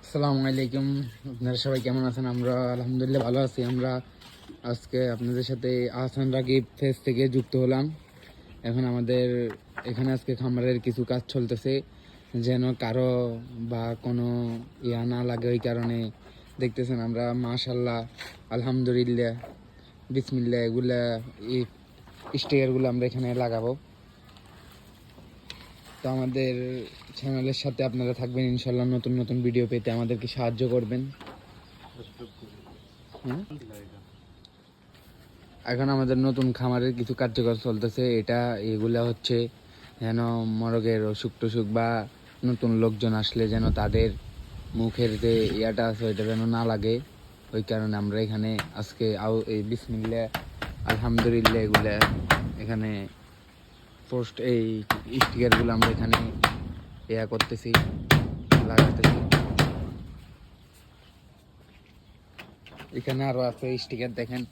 আসসালামু আলাইকুম। আপনারা সবাই কেমন আছেন? আমরা আলহামদুলিল্লাহ ভালো আছি। আমরা আজকে আপনাদের সাথে আহসান রাকিব ফেজ থেকে যুক্ত হলাম। এখন আমাদের এখানে আজকে খামারের কিছু কাজ চলতেছে, যেন কারো বা কোনো ইয়া না লাগে। ওই কারণে দেখতেছেন আমরা মাশাল্লাহ, আলহামদুলিল্লাহ, বিসমিল্লাহ এগুলা এই স্টিকারগুলো আমরা এখানে লাগাবো। তো আমাদের চ্যানেলের সাথে আপনারা থাকবেন ইনশাল্লাহ। নতুন নতুন ভিডিও পেতে আমাদেরকে সাহায্য করবেন। এখন আমাদের নতুন খামারের কিছু কার্যকর চলতেছে। এগুলা হচ্ছে যেন মরগের অসুখ টসুখ বা নতুন লোকজন আসলে যেন তাদের মুখের যে ইয়াটা আছে ওইটা যেন না লাগে। ওই কারণে আমরা এখানে আজকে এই বিসমিল্লাহ আলহামদুলিল্লাহ এগুলা এখানে এই স্টিকারগুলো আমরা এখানে ইয়া করতেছি, লাগাতেছি। এখানে আরো আছে স্টিকার, দেখেন।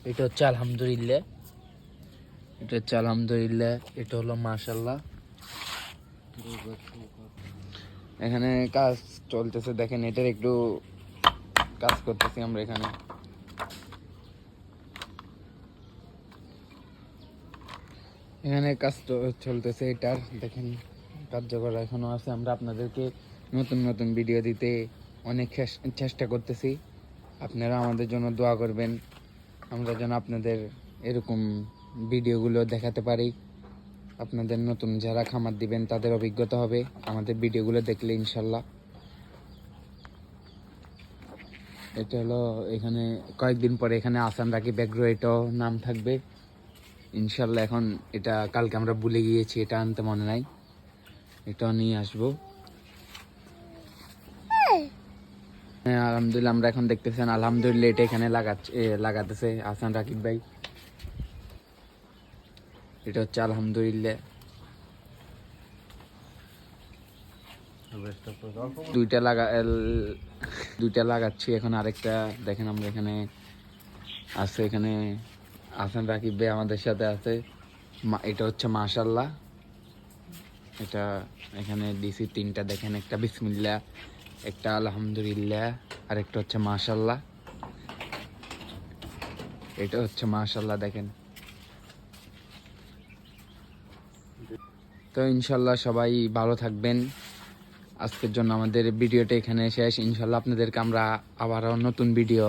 এটা হচ্ছে আলহামদুলিল্লাহ, এটা হলো মাশাল্লাহ। এখানে কাজ চলতেছে, দেখেন। এটার একটু কাজ করতেছি আমরা এখানে কাজ চলতেছে এটার, দেখেন। কার্যকর এখনো আছে। আমরা আপনাদেরকে নতুন নতুন ভিডিও দিতে অনেক চেষ্টা করতেছি। আপনারা আমাদের জন্য দোয়া করবেন, আমরা যেন আপনাদের এরকম ভিডিওগুলো দেখাতে পারি। আপনাদের নতুন যারা খামার দিবেন তাদের অভিজ্ঞতা হবে আমাদের ভিডিওগুলো দেখলে ইনশাল্লাহ। এটা হলো এখানে কয়েকদিন পরে এখানে আহসান রাকিব এগ্রো এটাও নাম থাকবে ইনশাল্লাহ। এখন এটা কালকে আমরা ভুলে গিয়েছি, এটা আনতে মনে নাই, এটাও নিয়ে আসবো। হ্যাঁ আলহামদুলিল্লাহ, আমরা এখন দেখতেছেন আলহামদুলিল্লাহ এটা এখানে লাগাতেছে আহসান রাকিব ভাই। এটা হচ্ছে আলহামদুলিল্লাহ দুইটা লাগাচ্ছি এখন। আরেকটা দেখেন আমরা এখানে আছে, এখানে আহসান রাকিব ভাই আমাদের সাথে আছে। এটা হচ্ছে মাশাল্লাহ। এটা এখানে দিছি তিনটা, দেখেন। একটা বিসমিল্লাহ, একটা আলহামদুলিল্লাহ, আর একটা হচ্ছে মাশাল্লাহ। এটা হচ্ছে মাশাল্লাহ, দেখেন। তো ইনশাল্লাহ সবাই ভালো থাকবেন। আজকের জন্য আমাদের ভিডিওটা এখানে শেষ। ইনশাল্লাহ আপনাদেরকে আমরা আবারও নতুন ভিডিও,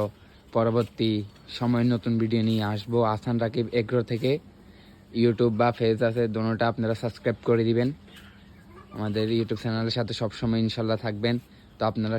পরবর্তী সময় নতুন ভিডিও নিয়ে আসবো আহসান রাকিব এগ্রো থেকে। ইউটিউব বা ফেস আছে, দোনোটা আপনারা সাবস্ক্রাইব করে দিবেন। আমাদের ইউটিউব চ্যানেলের সাথে সবসময় ইনশাল্লাহ থাকবেন। তো আপনারা